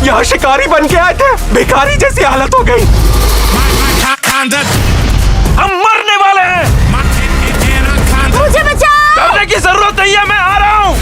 यहाँ शिकारी बन के आए थे, भिखारी जैसी हालत हो गई। हम मरने वाले हैं। मुझे बचाओ। डरने की जरूरत नहीं है, मैं आ रहा हूँ।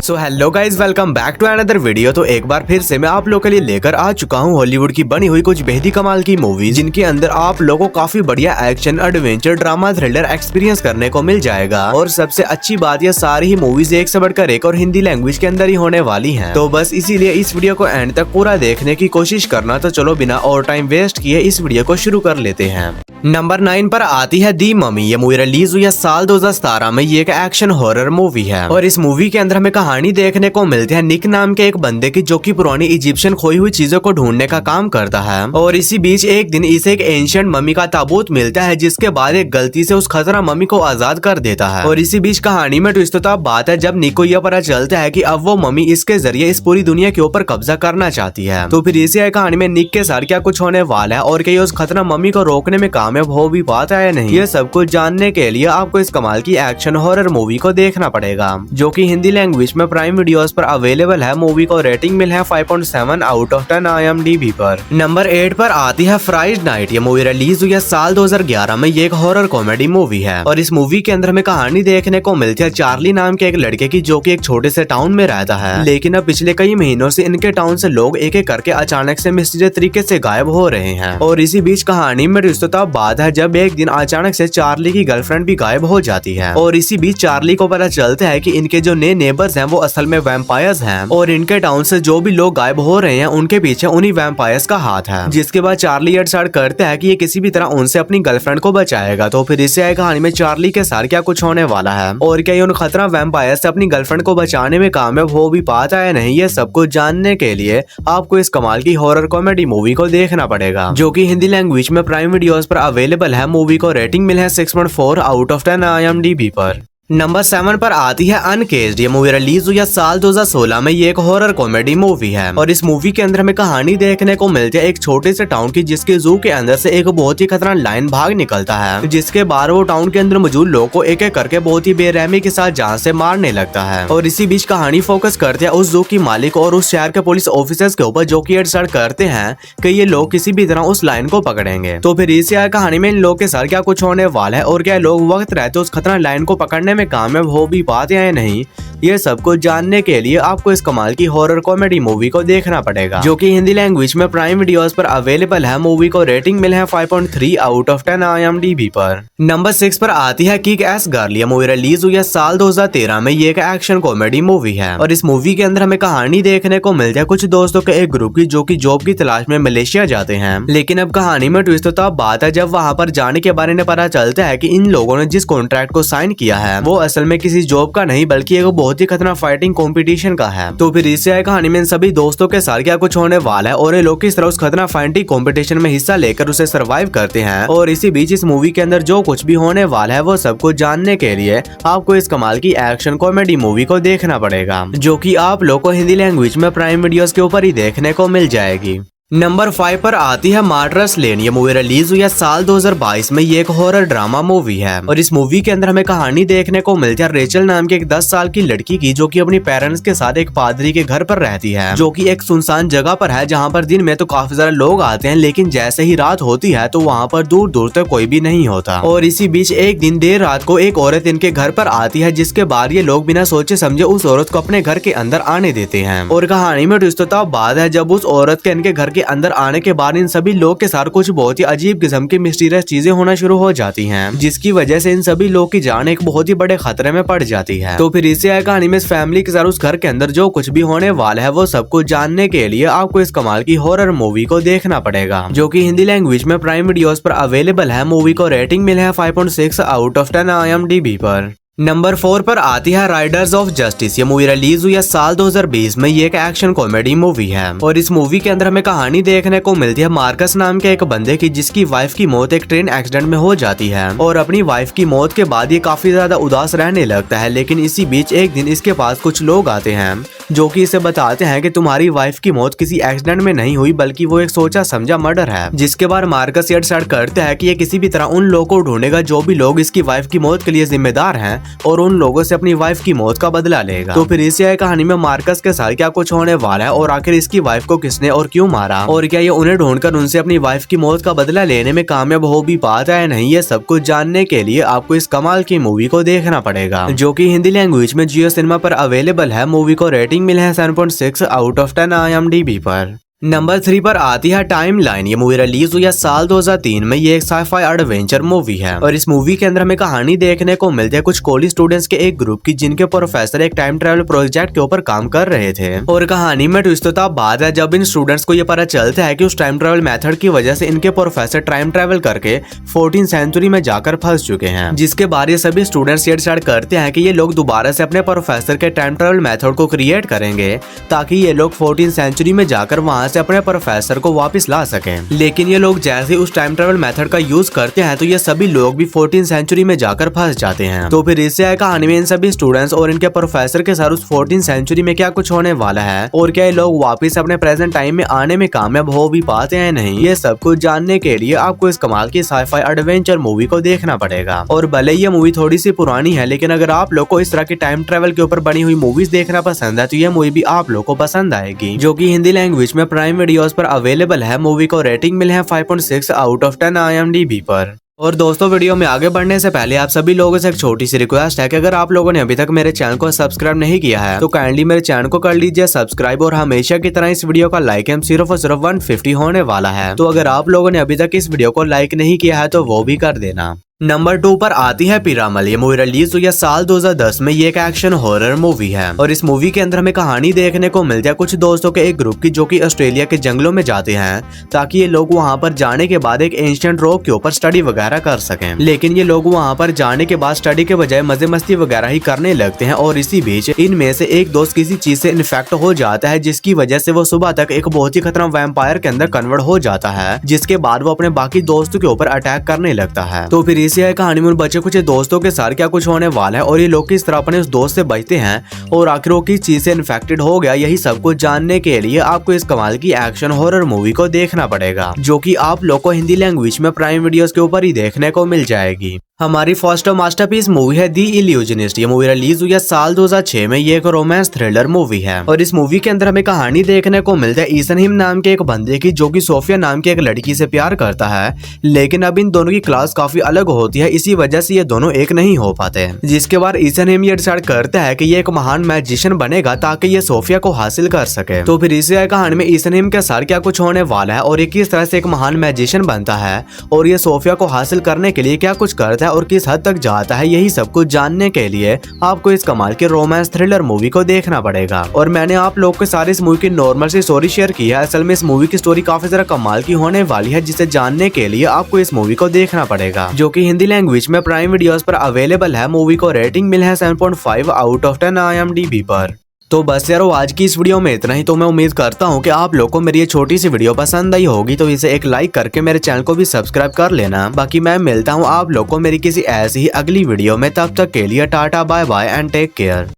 So hello guys, welcome back to another video. तो एक बार फिर से मैं आप लोगों के लिए लेकर आ चुका हूँ हॉलीवुड की बनी हुई कुछ बेहद कमाल की मूवीज, जिनके अंदर आप लोगों को काफी बढ़िया action, adventure, drama, thriller experience करने को मिल जाएगा। और सबसे अच्छी बात, ये सारी ही मूवीज एक से बढ़कर एक और हिंदी लैंग्वेज के अंदर ही होने वाली है। तो बस इसीलिए इस वीडियो को एंड तक पूरा देखने की कोशिश करना। तो चलो बिना और टाइम वेस्ट किए इस वीडियो को शुरू कर लेते हैं। नंबर 9 पर आती है दी ममी। ये मूवी रिलीज हुई है साल 2017 में। ये एक एक्शन हॉरर मूवी है और इस मूवी के अंदर हमें कहानी देखने को मिलती है निक नाम के एक बंदे की, जो कि पुरानी इजिप्शियन खोई हुई चीजों को ढूंढने का काम करता है। और इसी बीच एक दिन इसे एक एंशिएंट मम्मी का ताबूत मिलता है, जिसके बाद एक गलती से उस खतरा मम्मी को आजाद कर देता है। और इसी बीच कहानी में ट्विस्ट तो बात है जब निक को यह पता चलता है कि अब वो मम्मी इसके जरिए इस पूरी दुनिया के ऊपर कब्जा करना चाहती है। तो फिर इसी कहानी में निक के साथ क्या कुछ होने वाला है और क्या उस खतरा मम्मी को रोकने में कामयाब हो भी पाता है नहीं, ये सब कुछ जानने के लिए आपको इस कमाल की एक्शन हॉरर मूवी को देखना पड़ेगा, जो कि हिंदी लैंग्वेज में प्राइम वीडियोस पर अवेलेबल है। मूवी को रेटिंग मिला है 5.7 आउट ऑफ 10 IMDb पर। नंबर 8 पर आती है फ्राइडे नाइट। ये मूवी रिलीज हुई है साल 2011 में। ये एक हॉरर कॉमेडी मूवी है और इस मूवी के अंदर हमें कहानी देखने को मिलती है चार्ली नाम के एक लड़के की, जो कि एक छोटे से टाउन में रहता है। लेकिन अब पिछले कई महीनों से इनके टाउन से लोग एक एक करके अचानक से मिस्टीरियस तरीके से गायब हो रहे हैं। और इसी बीच कहानी में रिश्ता बात है जब एक दिन अचानक से चार्ली की गर्लफ्रेंड भी गायब हो जाती है। और इसी बीच चार्ली को पता चलता है कि इनके जो नए नेबर्स हैं वो असल में वैम्पायर्स हैं और इनके टाउन से जो भी लोग गायब हो रहे हैं उनके पीछे उन्हीं वैम्पायर्स का हाथ है। जिसके बाद चार्ली ये डिसाइड करता है कि ये किसी भी तरह उनसे अपनी गर्लफ्रेंड को बचाएगा। तो फिर इससे आई कहानी में चार्ली के साथ क्या कुछ होने वाला है और क्या ये उन खतरा वैम्पायर से अपनी गर्लफ्रेंड को बचाने में कामयाब हो भी पाता है नहीं, ये सब कुछ जानने के लिए आपको इस कमाल की हॉरर कॉमेडी मूवी को देखना पड़ेगा, जो कि हिंदी लैंग्वेज में प्राइम वीडियोस पर अवेलेबल है। मूवी को रेटिंग मिला है 6.4 आउट ऑफ 10 IMDb पर। नंबर 7 पर आती है अनकेज्ड। ये मूवी रिलीज हुई है साल 2016 में। ये एक हॉरर कॉमेडी मूवी है और इस मूवी के अंदर हमें कहानी देखने को मिलती है एक छोटे से टाउन की, जिसके जू के अंदर से एक बहुत ही खतरनाक लायन भाग निकलता है, जिसके बाद वो टाउन के अंदर मौजूद लोगों को एक एक करके बहुत ही बेरहमी के साथ जान से मारने लगता है। और इसी बीच कहानी फोकस करते हैं उस जू की मालिक और उस शहर के पुलिस ऑफिसर्स के ऊपर, जो कि डिसाइड करते हैं कि ये लोग किसी भी तरह उस लायन को पकड़ेंगे। तो फिर इसी कहानी में इन लोगों के साथ क्या कुछ होने वाला है और क्या लोग वक्त रहते उस खतरनाक लायन को पकड़ने में कामयाब हो भी पाते हैं नहीं, ये सब कुछ जानने के लिए आपको इस कमाल की हॉरर कॉमेडी मूवी को देखना पड़ेगा, जो कि हिंदी लैंग्वेज में प्राइम वीडियोस पर अवेलेबल है। मूवी को रेटिंग मिला है 5.3 आउट ऑफ 10 IMDb पर। नंबर 6 पर आती है किक एस गर्ल। ये मूवी रिलीज हुई है साल 2013 में। ये एक एक्शन कॉमेडी मूवी है और इस मूवी के अंदर हमें कहानी देखने को मिलती है कुछ दोस्तों के एक ग्रुप की, जो कि जॉब की तलाश में मलेशिया जाते हैं। लेकिन अब कहानी में ट्विस्ट तो तब बात है जब वहाँ पर जाने के बारे में पता चलता है कि इन लोगों ने जिस कॉन्ट्रैक्ट को साइन किया है वो असल में किसी जॉब का नहीं बल्कि एक बहुत ही खतरनाक फाइटिंग कंपटीशन का है। तो फिर इससे आई कहानी में इन सभी दोस्तों के साथ क्या कुछ होने वाला है और ये लोग किस तरह उस खतरनाक फाइटिंग कंपटीशन में हिस्सा लेकर उसे सरवाइव करते हैं। और इसी बीच इस मूवी के अंदर जो कुछ भी होने वाला है वो सब कुछ जानने के लिए आपको इस कमाल की एक्शन कॉमेडी मूवी को देखना पड़ेगा, जो कि आप लोग को हिंदी लैंग्वेज में प्राइम वीडियोस के ऊपर ही देखने को मिल जाएगी। नंबर 5 पर आती है मार्टर्स लेन। ये मूवी रिलीज हुई है साल 2022 में। ये एक हॉरर ड्रामा मूवी है और इस मूवी के अंदर हमें कहानी देखने को मिलती है रेचल नाम की एक 10 साल की लड़की की, जो कि अपनी पेरेंट्स के साथ एक पादरी के घर पर रहती है, जो कि एक सुनसान जगह पर है, जहाँ पर दिन में तो काफी सारे लोग आते हैं, लेकिन जैसे ही रात होती है तो वहाँ पर दूर दूर तक कोई भी नहीं होता। और इसी बीच एक दिन देर रात को एक औरत इनके घर पर आती है, जिसके बाद ये लोग बिना सोचे समझे उस औरत को अपने घर के अंदर आने देते हैं। और कहानी में ट्विस्ट तो बाद है जब उस औरत के इनके घर के अंदर आने के बाद इन सभी लोग के साथ कुछ बहुत ही अजीब किस्म की मिस्टीरियस चीजें होना शुरू हो जाती हैं, जिसकी वजह से इन सभी लोग की जान एक बहुत ही बड़े खतरे में पड़ जाती है। तो फिर इससे आए कहानी में इस फैमिली के साथ उस घर के अंदर जो कुछ भी होने वाला है वो सब कुछ जानने के लिए आपको इस कमाल की हॉरर मूवी को देखना पड़ेगा, जो कि हिंदी लैंग्वेज में प्राइम वीडियोस पर अवेलेबल है। मूवी को रेटिंग मिला है 5.6 आउट ऑफ 10 IMDb पर। नंबर 4 पर आती है राइडर्स ऑफ जस्टिस। ये मूवी रिलीज हुई है साल 2020 में। ये एक एक्शन कॉमेडी मूवी है और इस मूवी के अंदर हमें कहानी देखने को मिलती है मार्कस नाम के एक बंदे की, जिसकी वाइफ की मौत एक ट्रेन एक्सीडेंट में हो जाती है और अपनी वाइफ की मौत के बाद ये काफी ज्यादा उदास रहने लगता है। लेकिन इसी बीच एक दिन इसके पास कुछ लोग आते हैं जो कि इसे बताते हैं कि तुम्हारी वाइफ की मौत किसी एक्सीडेंट में नहीं हुई बल्कि वो एक सोचा समझा मर्डर है। जिसके बाद मार्कस ये डिसाइड करता है कि ये किसी भी तरह उन लोगों को ढूंढेगा जो भी लोग इसकी वाइफ की मौत के लिए जिम्मेदार हैं और उन लोगों से अपनी वाइफ की मौत का बदला लेगा। तो फिर इसी कहानी में मार्कस के साथ क्या कुछ होने वाला है और आखिर इसकी वाइफ को किसने और क्यों मारा और क्या ये उन्हें ढूंढकर उनसे अपनी वाइफ की मौत का बदला लेने में कामयाब हो भी पाता है नहीं, ये सब कुछ जानने के लिए आपको इस कमाल की मूवी को देखना पड़ेगा, जो कि हिंदी लैंग्वेज में जियो सिनेमा पर अवेलेबल है। मूवी को रेटिंग मिले है 7.6 आउट ऑफ 10 IMDb पर। नंबर 3 पर आती है टाइमलाइन। ये मूवी रिलीज हुई है साल 2003 में। ये एक साइफाई एडवेंचर मूवी है और इस मूवी के अंदर हमें कहानी देखने को मिलती है कुछ कॉलेज स्टूडेंट्स के एक ग्रुप की, जिनके प्रोफेसर एक टाइम ट्रेवल प्रोजेक्ट के ऊपर काम कर रहे थे। और कहानी में ट्विस्ट तब बात है जब इन स्टूडेंट्स को ये पता चलता है कि उस टाइम ट्रेवल मेथड की वजह से इनके प्रोफेसर टाइम ट्रेवल करके 14th सेंचुरी में जाकर फंस चुके हैं। जिसके बाद ये सभी स्टूडेंट्स ये डिसाइड करते हैं कि ये लोग दोबारा से अपने प्रोफेसर के टाइम ट्रेवल मेथड को क्रिएट करेंगे ताकि ये लोग 14th सेंचुरी में जाकर वहां से अपने प्रोफेसर को वापस ला सकें। लेकिन ये लोग जैसे उस टाइम ट्रेवल मेथड का यूज करते हैं तो ये सभी लोग भी 14th सेंचुरी में जाकर फंस जाते हैं। तो फिर इससे कहानी में इन सभी स्टूडेंट्स और इनके प्रोफेसर के साथ उस 14th सेंचुरी में क्या कुछ होने वाला है और क्या ये लोग वापस अपने प्रेजेंट टाइम में आने में कामयाब हो भी पाते हैं नहीं, ये सब कुछ जानने के लिए आपको इस कमाल की साइफाई एडवेंचर मूवी को देखना पड़ेगा। और भले ये मूवी थोड़ी सी पुरानी है, लेकिन अगर आप लोग को इस तरह की टाइम ट्रेवल के ऊपर बनी हुई मूवीज देखना पसंद है तो ये मूवी भी आप लोग को पसंद आएगी, जो कि हिंदी लैंग्वेज में प्राइम वीडियोस पर अवेलेबल है। मूवी को रेटिंग मिले है 5.6 आउट ऑफ 10 IMDb पर। और दोस्तों, वीडियो में आगे बढ़ने से पहले आप सभी लोगों से एक छोटी सी रिक्वेस्ट है कि अगर आप लोगों ने अभी तक मेरे चैनल को सब्सक्राइब नहीं किया है तो काइंडली मेरे चैनल को कर लीजिए सब्सक्राइब। और हमेशा की तरह इस वीडियो का लाइक एम सिर्फ और सिर्फ 150 होने वाला है, तो अगर आप लोगों ने अभी तक इस वीडियो को लाइक नहीं किया है तो वो भी कर देना। नंबर 2 पर आती है पिरामल। ये मूवी रिलीज हुई है साल 2010 में। ये एक एक्शन हॉरर मूवी है और इस मूवी के अंदर हमें कहानी देखने को मिलती है कुछ दोस्तों के एक ग्रुप की, जो कि ऑस्ट्रेलिया के जंगलों में जाते हैं ताकि ये लोग वहां पर जाने के बाद एक एंशिएंट रॉक के ऊपर स्टडी वगैरह कर सकें। लेकिन ये लोग वहां पर जाने के बाद स्टडी के बजाय मजे मस्ती वगैरह ही करने लगते हैं और इसी बीच इनमें से एक दोस्त किसी चीज से इन्फेक्ट हो जाता है, जिसकी वजह से वो सुबह तक एक बहुत ही खतरनाक वैम्पायर के अंदर कन्वर्ट हो जाता है, जिसके बाद वो अपने बाकी दोस्तों के ऊपर अटैक करने लगता है। तो फिर इसी कहानी में कुछ दोस्तों के साथ क्या कुछ होने वाला है और ये लोग किस तरह अपने उस दोस्त से बचते हैं और आखिर वो किस चीज से इन्फेक्टेड हो गया, यही सब कुछ जानने के लिए आपको इस कमाल की एक्शन हॉरर मूवी को देखना पड़ेगा, जो कि आप लोग को हिंदी लैंग्वेज में प्राइम वीडियोस के ऊपर ही देखने को मिल जाएगी। हमारी फर्स्ट मास्टरपीस मूवी है दी इल्यूजनिस्ट। ये मूवी रिलीज हुई है साल 2006 में। ये एक रोमांस थ्रिलर मूवी है और इस मूवी के अंदर हमें कहानी देखने को मिलता है ईसन हिम नाम के एक बंदे की, जो कि सोफिया नाम की एक लड़की से प्यार करता है। लेकिन अब इन दोनों की क्लास काफी अलग होती है, इसी वजह से ये दोनों एक नहीं हो पाते। जिसके बाद ईसन हिम ये डिसाइड करता है कि ये एक महान मैजिशियन बनेगा ताकि ये सोफिया को हासिल कर सके। तो फिर इसी कहानी में ईसन हिम के साथ क्या कुछ होने वाला है और ये किस तरह से एक महान मैजिशियन बनता है और ये सोफिया को हासिल करने के लिए क्या कुछ करता है और किस हद तक जाता है, यही सब कुछ जानने के लिए आपको इस कमाल के रोमांस थ्रिलर मूवी को देखना पड़ेगा। और मैंने आप लोग के सारे इस मूवी की नॉर्मल सी स्टोरी शेयर की है। असल में इस मूवी की स्टोरी काफी ज्यादा कमाल की होने वाली है, जिसे जानने के लिए आपको इस मूवी को देखना पड़ेगा, जो कि हिंदी लैंग्वेज में प्राइम वीडियोस पर अवेलेबल है। मूवी को रेटिंग मिला है 7.5 आउट ऑफ 10 IMDb पर। तो बस यारो, आज की इस वीडियो में इतना ही। तो मैं उम्मीद करता हूँ कि आप लोग को मेरी ये छोटी सी वीडियो पसंद आई होगी, तो इसे एक लाइक करके मेरे चैनल को भी सब्सक्राइब कर लेना। बाकी मैं मिलता हूँ आप लोग को मेरी किसी ऐसी ही अगली वीडियो में। तब तक के लिए tata bye bye and take care.